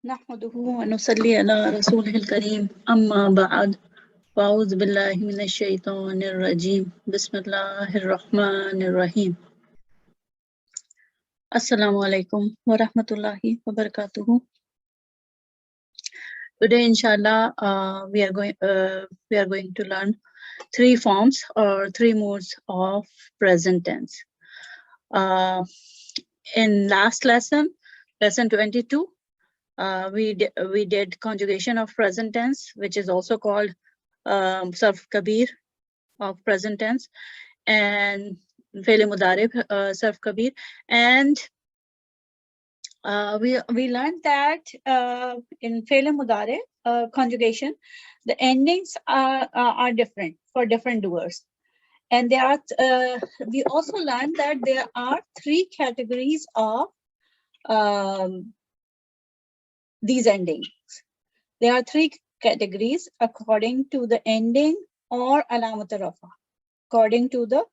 نحمده ونصلي على رسوله الكريم أما بعد وأعوذ بالله من الشيطان الرجيم بسم الله الرحمن الرحيم Assalamu alaikum wa rahmatullahi wa barakatuhu. Today, inshallah, we are going to learn three forms or three modes of present tense. In last lesson, lesson 22, we did conjugation of present tense, which is also called sarf kabir of present tense, and fail mudari sarf kabir, and we learned that in fail mudari conjugation, the endings are different for different doers, and there are we also learned that there are three categories of these endings. There are three categories according to the ending or alamat rafa, according to the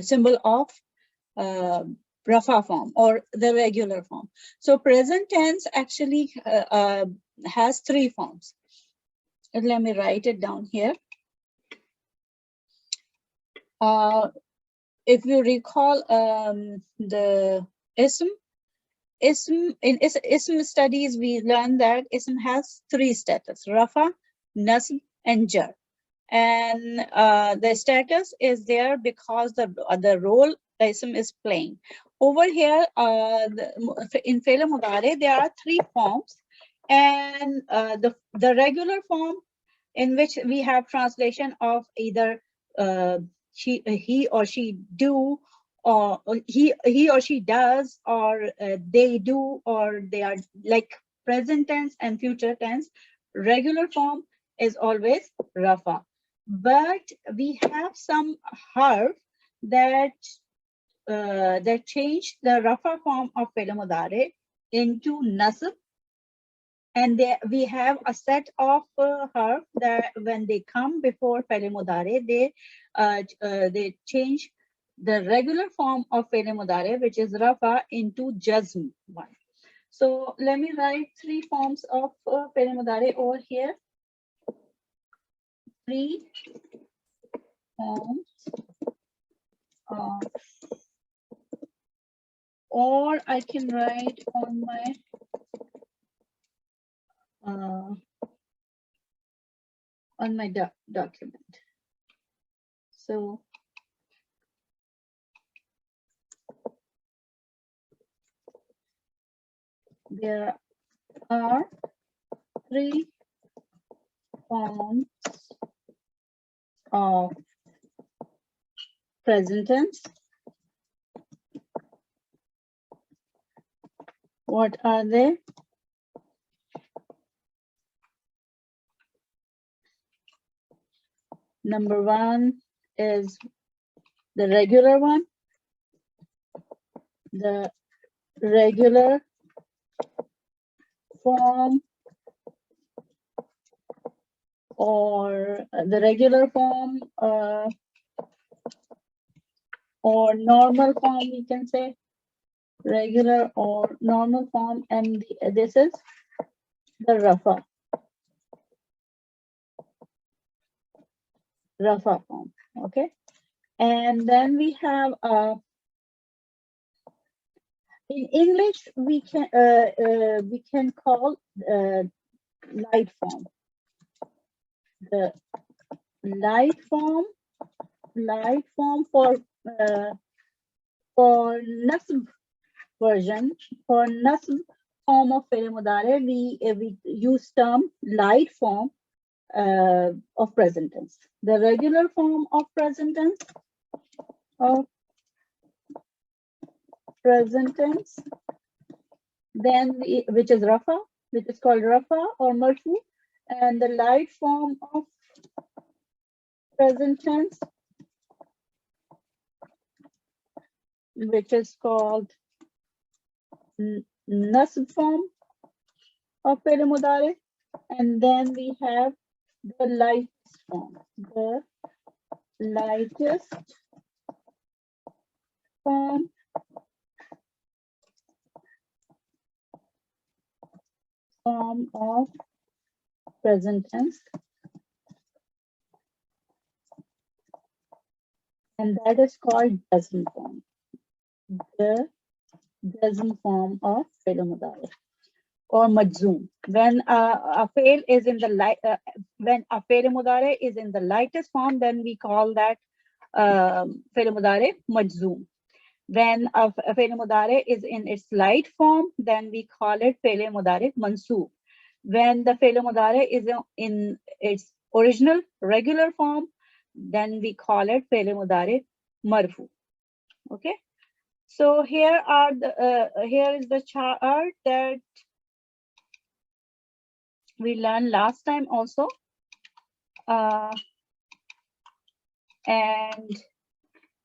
symbol of rafa form or the regular form. So present tense actually has three forms. Let me write it down here. If you recall the ism in ism studies, we learned that ism has three status: rafa, nasb, and jar. And the status is there because the role the ism is playing. Over here, in Fi'l Mudari, there are three forms, and the regular form, in which we have translation of either he or she do, or he or she does, or they do, or they are, like present tense and future tense. Regular form is always rafa, but we have some harf that change the rafa form of fi'l mudari into nasb, and we have a set of harf that when they come before fi'l mudari, they change the regular form of fi'l mudari, which is rafa, into jazm one. So let me write three forms of fi'l mudari over here. Three forms of, or I can write on my document. So there are three forms of present tense. What are they? Number one is the regular one. The regular form, or the regular form, or normal form, we can say regular or normal form, and this is the rafa form. Okay, and then we have in English we can call light form. The light form for nasb version, for nasb form of fi'l mudari, we use term light form of present tense. The regular form of present tense then which is rafa, which is called rafa or marfu, and the light form of present tense, which is called nasb form of fi'l mudari, and then we have the lightest form, the lightest form form of present tense, and that is called jazm form. The jazm form of fi'l mudari or majzoom. When a fail is in the light, when a fi'l mudari is in the lightest form, then we call that fi'l mudari majzoom. When a fi'l mudari is in its light form, then we call it fi'l mudari mansoob. When the fi'l mudari is in its original regular form, then we call it fi'l mudari marfu. Okay. So here is the chart that we learned last time also, and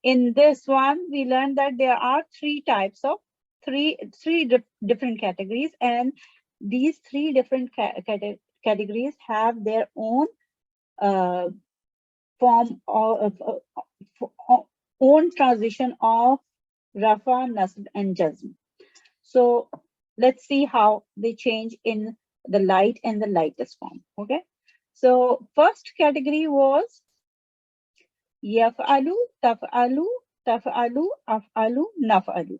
in this one we learned that there are three types of three different categories, and these three different categories have their own form of own transition of rafa, nasb, and jazm. So let's see how they change in the light and the lightest form. Okay. So first category was yaf'alu, taf'alu, taf'alu, af'alu, naf'alu.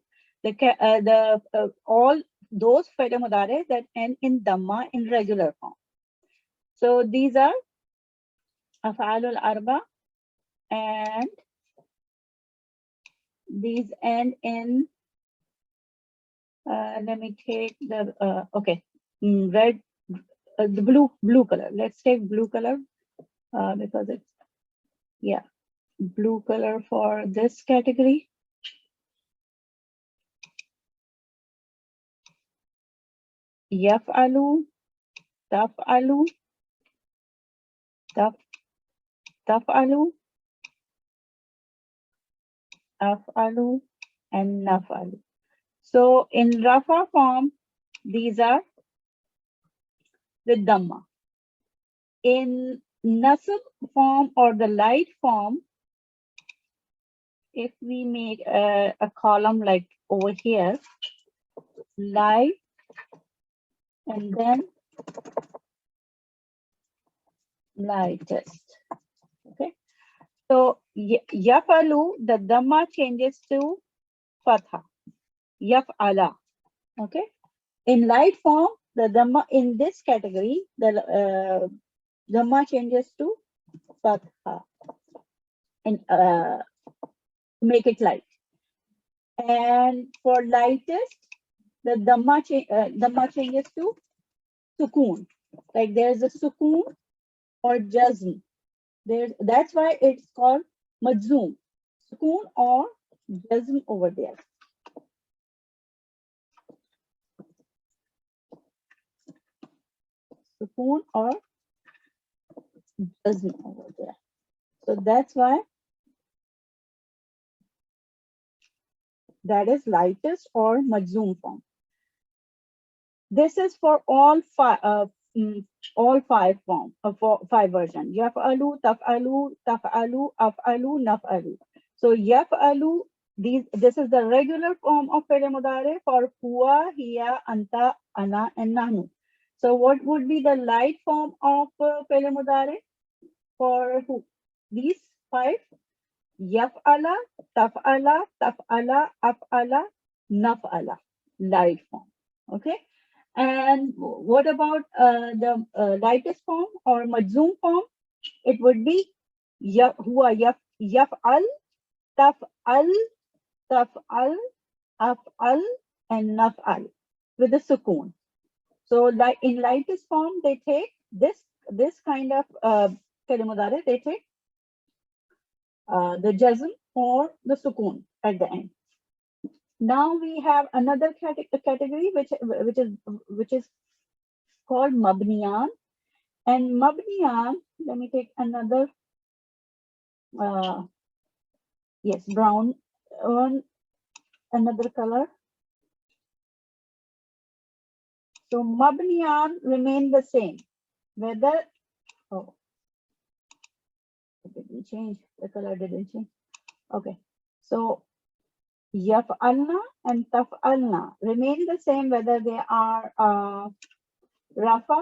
All those fi'l mudari that end in dhamma in regular form. So these are af'alul arba, and these end in let me take the red, the blue color. Let's take blue color because it's, yeah, blue color for this category. Yaf'alu, taf'alu, taf'alu, af'alu, and naf'alu. So in rafa form, these are with dhamma. In nasab form or the light form, if we make a column like over here, light, and then lightest. Okay. So yafalu, the dhamma changes to fatha. Yaf'ala. Okay. In light form, the dhamma in this category, the dhamma changes to fatha, and make it light. And for lightest, the dhamma changes to sukoon. Like there's a sukoon or jazm. That's why it's called majzoom. Sukoon or jazm over there. Sukoon or jazm over there. So that's why that is lightest or majzoom form. This is for all five form, five versions. Yaf'alu, taf'alu, taf'alu, af'alu, naf'alu. So yaf'alu, this is the regular form of fi'l mudari for huwa, hiya, anta, ana, and nahnu. So what would be the light form of fi'l mudari for who? These five? Yaf'ala, taf'ala, taf'ala, af'ala, naf'ala. Light form. Okay. And what about the lightest form or majzoom form? It would be huwa yaf'al, taf'al, taf'al, af'al, and naf'al with the sukoon. So in lightest form, they take this kind of fi'l mudari, they take the jazm or the sukoon at the end. Now we have another category which is called mabniyan. And mabniyan, let me take another yes, brown on another color. So mabniyan remain the same, whether it didn't change, the color didn't change. Okay, so yaf'alna and taf'alna remain the same whether they are rafa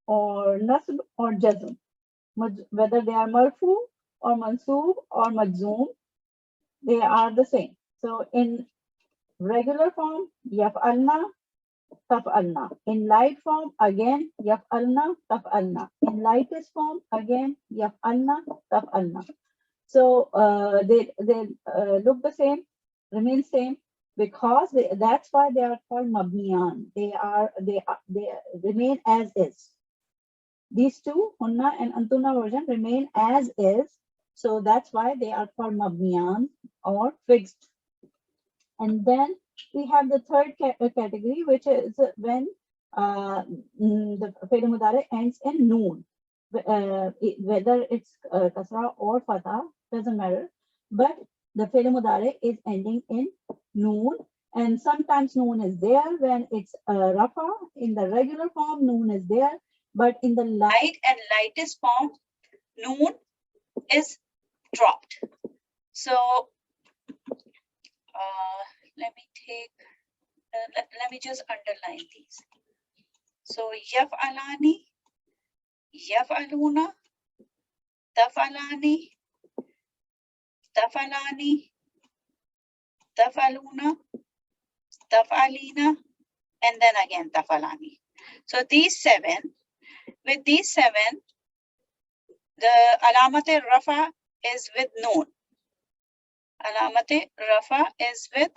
or nasb or jazm, whether they are marfu or mansoob or majzoom, they are the same. So in regular form, yaf'alna, taf'alna. In light form, again, yaf'alna, taf'alna. In lightest form, again, yaf'alna, taf'alna. So they look the same, remain same, because that's why they are called mabniyan. They remain as is. These two, hunna and antunna version, remain as is. So that's why they are called mabniyan or fixed. And then we have the third category, which is when the fi'l mudari ends in noon. Whether it's kasra or fatha, doesn't matter. But the fi'l mudari is ending in noon. And sometimes noon is there when it's rafa. In the regular form, noon is there. But in the light and lightest form, noon is dropped. So let me take, let me just underline these. So yaf'alani, yaf'aluna, taf'alani, taf'alani, taf'aluna, taf'alina, and then again taf'alani. So these seven, with these seven, the alamat rafa is with noon. Alamat rafa is with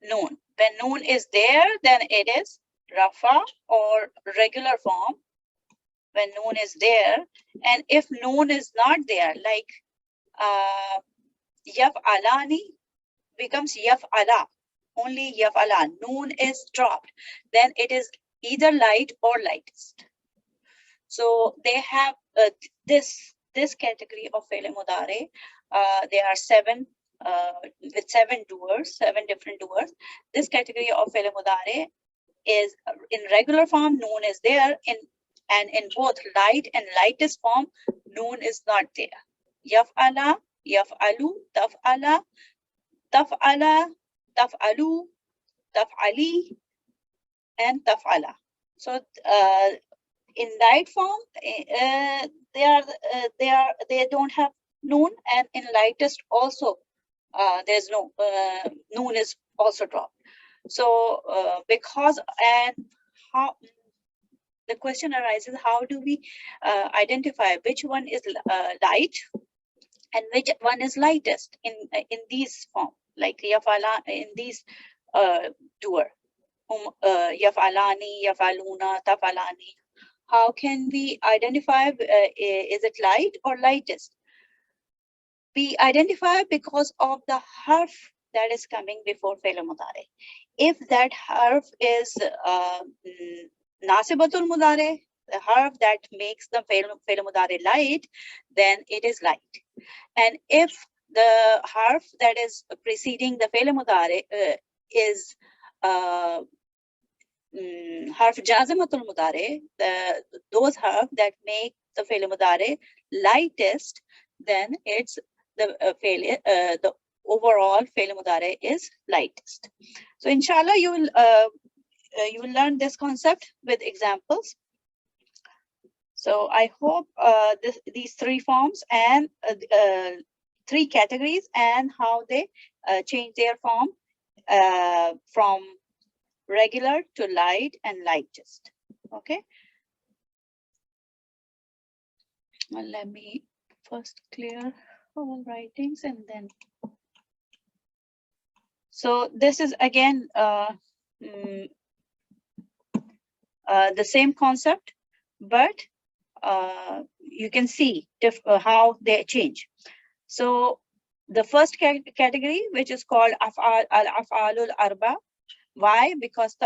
noon. When noon is there, then it is rafa or regular form. When noon is there, and if noon is not there, like yaf'alani becomes yaf'ala, only yaf'ala, noon is dropped, then it is either light or lightest. So they have this category of fi'l mudari. There are seven with seven doers, seven different doers. This category of fi'l mudari is in regular form, noon is there, and in both light and lightest form, noon is not there. Yaf'ala, yaf'alu, taf'ala, taf'ala, taf'alu, taf'ali, and taf'ala. So in light form, they don't have noon, and in lightest also there's no noon is also dropped. So because and how the question arises, how do we identify which one is light and which one is lightest in these form, like yafala in these doer, yafalani, yafaluna, tafalani. How can we identify is it light or lightest? We identify because of the harf that is coming before fi'l mudari. If that harf is nasibatul mudari, the harf that makes the fi'l mudari light, then it is light. And if the harf that is preceding the fi'l mudari is harf jazimatul mudari, those harf that make the fi'l mudari lightest, then it's the overall fi'l mudari is lightest. So inshallah you will learn this concept with examples. So I hope these three forms and three categories and how they change their form from regular to light and lightest. Okay. Well, let me first clear all writings and then. So this is again the same concept, but you can see how they change. So the first category, which is called al-af'alul arba. Why? Because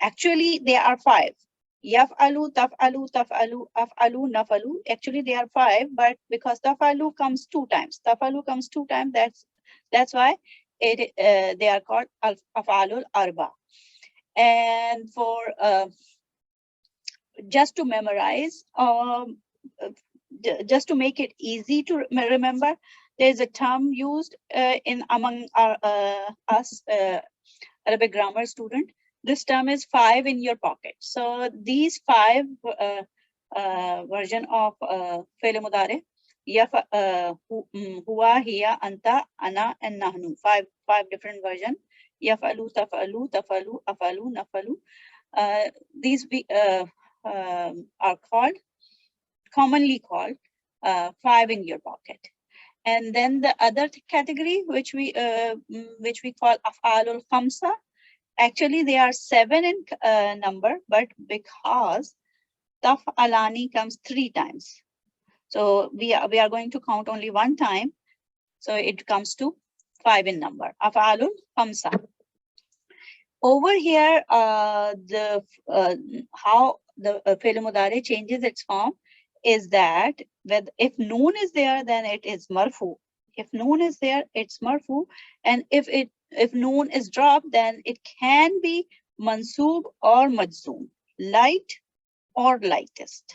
actually they are five. Yaf'alu, taf'alu, taf'alu, af'alu, nafalu. Actually they are five, but because taf'alu comes two times, that's why they are called af'alul arba. And for just to memorize, just to make it easy to remember, there's a term used in among our, us Arabic grammar student. this term is 5 in your pocket. So these 5 version of fi'l mudari, huwa, hiya, anta, ana, and nahnu. Five different version. Yafalu, tafalu, tafalu, afalu, nafalu. These are commonly called 5 in your pocket. And then the other category, which we call af'alul khamsa. Actually, they are 7 in number, but because taf'alani comes 3 times, so we are going to count only 1 time. So it comes to 5 in number. Af'alul khamsa. Over here, how the fi'l mudari changes its form is that if noon is there, then it is marfu. If noon is there, it's marfu, and if noon is dropped, then it can be mansub or majzoom, light or lightest.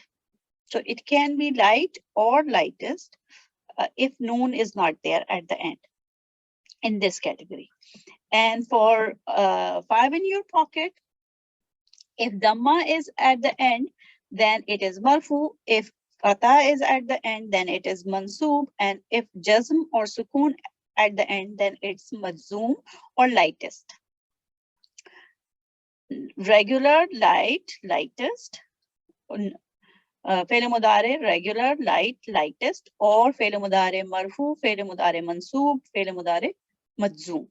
So it can be light or lightest if noon is not there at the end in this category. And for 5 in your pocket, if dhamma is at the end, then it is marfu. If fatha is at the end, then it is mansub. And if jazm or sukoon at the end, then it's majzoom or lightest. Regular, light, lightest. Fi'l mudari, regular, light, lightest. Or fi'l mudari marfu, fi'l mudari mansub, fi'l mudari majzoom.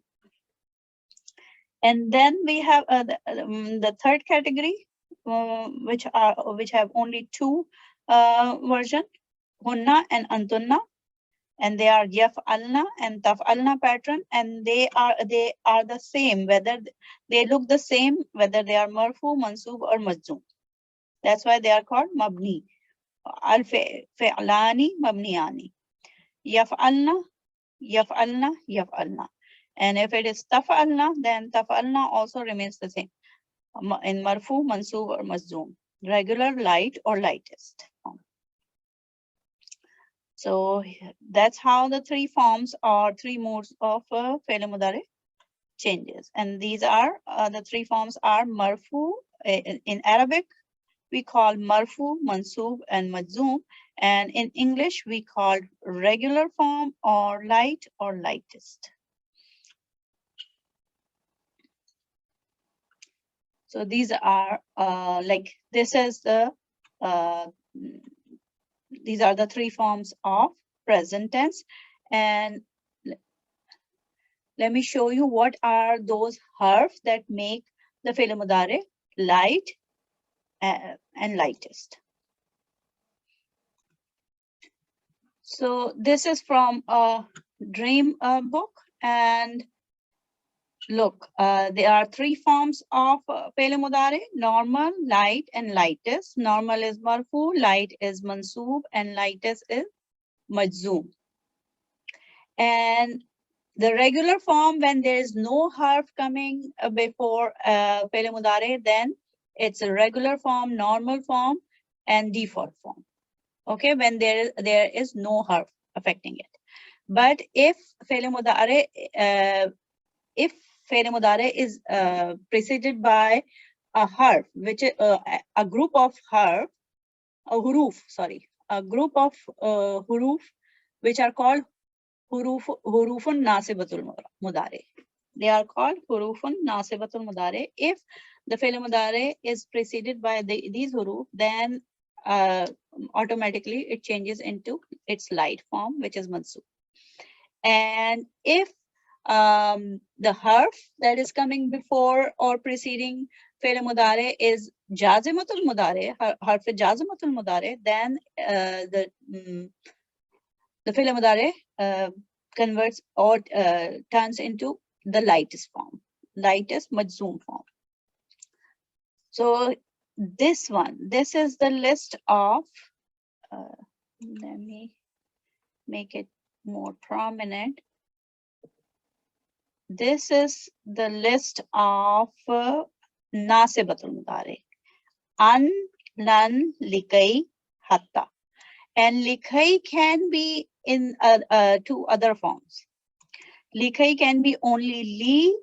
And then we have the third category, which have only 2 version, hunna and antunna, and they are yaf'alna and taf'alna pattern, and they are the same, whether they look the same, whether they are marfu, mansub, or majzoom. That's why they are called mabni. Al fi'lani mabniyani. Yaf'alna, yaf'alna, yaf'alna. And if it is taf'alna, then taf'alna also remains the same in marfu, mansub, or majzoom, regular, light, or lightest form. So that's how the 3 forms or 3 modes of fi'l mudari changes. And these are the 3 forms are marfu. In Arabic, we call marfu, mansub, and majzoom. And in English, we call regular form or light or lightest. So these are this is the these are the 3 forms of present tense. And let me show you what are those harfs that make the fi'l mudari light and lightest. So this is from a dream book, and look, there are 3 forms of fi'l mudari: normal, light, and lightest. Normal is marfu, light is mansub, and lightest is majzoom. And the regular form, when there is no harf coming before fi'l mudari, then it's a regular form, normal form, and default form. Okay, when there is no harf affecting it. But if fi'l mudari is preceded by a harf, which is a group of harf, a group of huruf, which are called hurufun nasibatul mudari. They are called hurufun nasibatul mudari. If the fi'l mudari is preceded by these huruf, then automatically it changes into its light form, which is mansub. And if the harf that is coming before or preceding fi'l mudari is jazimatul mudari, harf jazimatul mudari, then the fi'l mudari converts or turns into the lightest form, lightest majzoom form. So this is the list of, let me make it more prominent. This is the list of nasibatul mudari: an, lan, likai, hatta. And likai can be in 2 other forms. Likai can be only li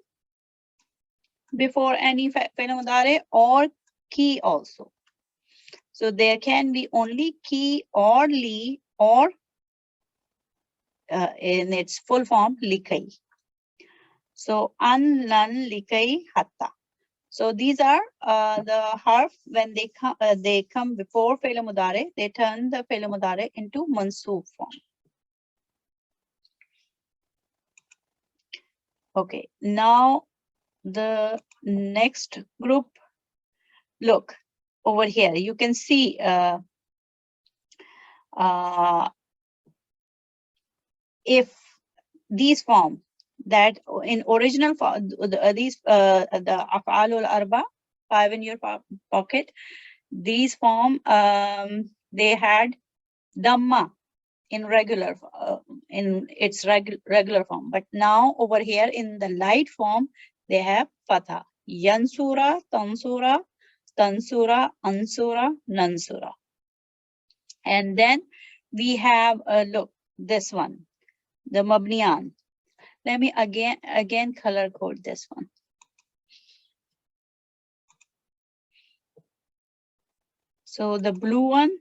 before any fi'l mudari or ki also. So there can be only ki or li or in its full form likai. So an, lan, likai, hatta. So these are the harf when they come before fi'l mudari, they turn the fi'l mudari into mansoob form. Okay, now the next group. Look over here. You can see if these form that in original form, these the af'alul arba, 5 in your pocket, these form they had dhamma in regular in its regular form, but now over here in the light form they have fatha. Yansura, tansura, tansura, ansura, nansura. And then we have look, this one, the mabniyan. Let me again color code this one. So the blue one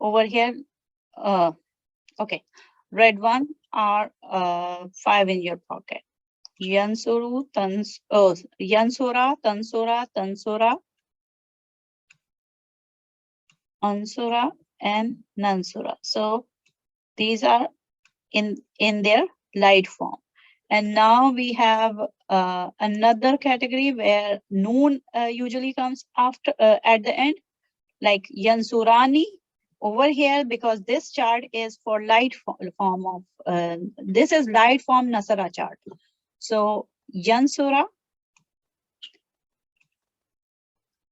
over here, okay, red one are 5 in your pocket. Yansuru, yansura, tansura, tansura, ansura, and nansura. So these are in their light form. And now we have another category where noon usually comes after at the end, like yansurani over here, because this chart is for light form of this is light form nasara chart. So yansura,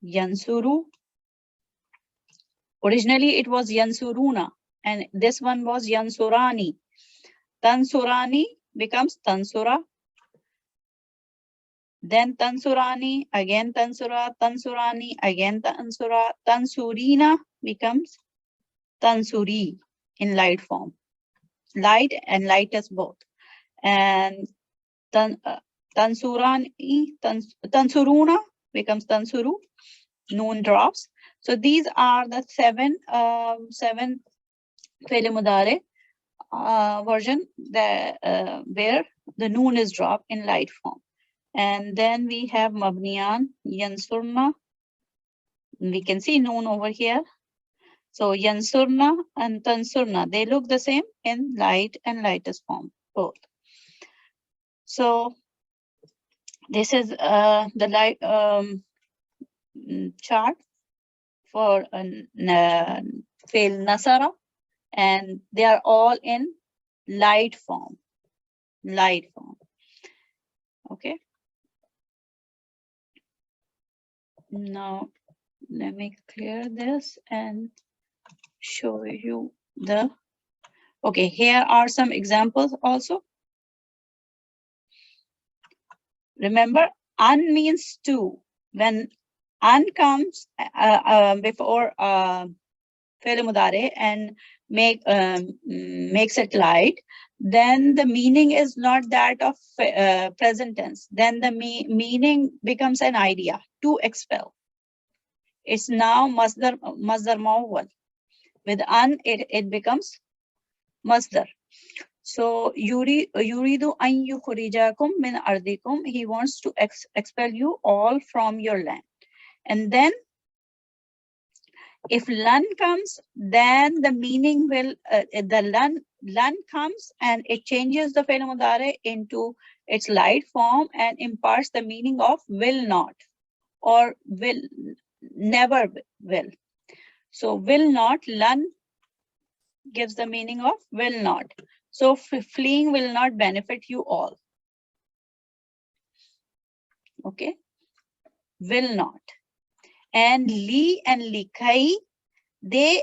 yansuru. Originally it was yansuruna, and this one was yansurani. Tansurani becomes tansura. Then tansurani, again tansura, tansurani, again tansura. Tansurina becomes tansuri in light form. Light and lightest both. And tansurani, tansuruna becomes tansuru. Noon drops. So these are the seven fi'l mudari version that where the noon is dropped in light form. And then we have mabniyan, yansurna. We can see noon over here. So yansurna and tansurna, they look the same in light and lightest form, both. So this is the light chart for fi'l nasara, and they are all in light form. Light form. Okay. Now let me clear this and show you the. Okay, here are some examples also. Remember, an means two. When an comes before fi'l mudari and makes it light, then the meaning is not that of present tense. Then the meaning becomes an idea, to expel. It's now masdar mawwal. With an, it becomes masdar. So yuridu an yukhrijakum min ardikum. He wants to expel you all from your land. And then if lan comes, then the meaning will the lan comes and it changes the fi'l mudari into its light form and imparts the meaning of will not or will never will. So will not, lan gives the meaning of will not. So fleeing will not benefit you all. Okay, will not. And li and likai, they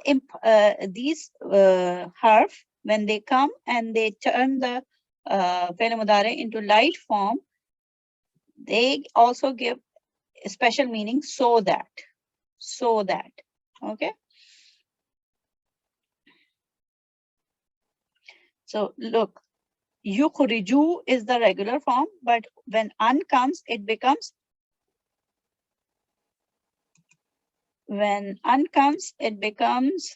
these harf, when they come and they turn the fi'l mudari into light form, they also give a special meaning, so that. So that. Okay. So look, Yukhriju is the regular form, but when an comes, it becomes, when an comes, it becomes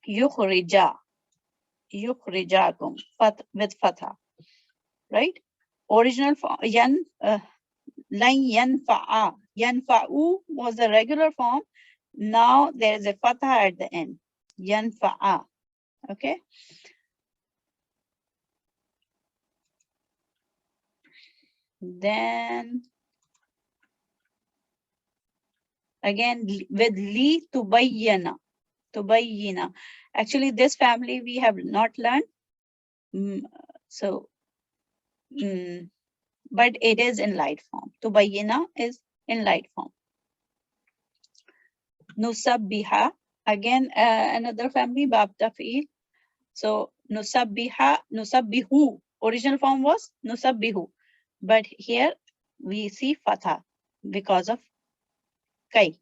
yukhrija, yukhrijakum, with fatha, right? Original form, lan yanfa'a. Yanfa'u was the regular form. Now there is a fatha at the end. Yanfa'a. Okay. Then again with li tubayyana. Bayyinah. Actually, this family we have not learned. But it is in light form. Bayyinah is in light form. Nusabbiha, again another family, bab taf'il. So nusabbiha, nusabbihu. Original form was nusabbihu. But here we see fatha because of kai.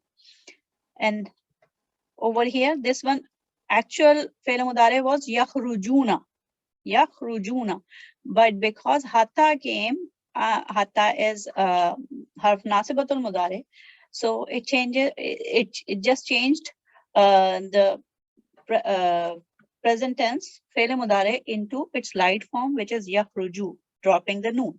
And over here, this one, actual fi'l mudari was yakhrujuna. Yakhrujuna. But because hatta came, hatta is harf nasibatul mudari, so it changes, it just changed the present tense fi'l mudari into its light form, which is yakhruju, dropping the noon.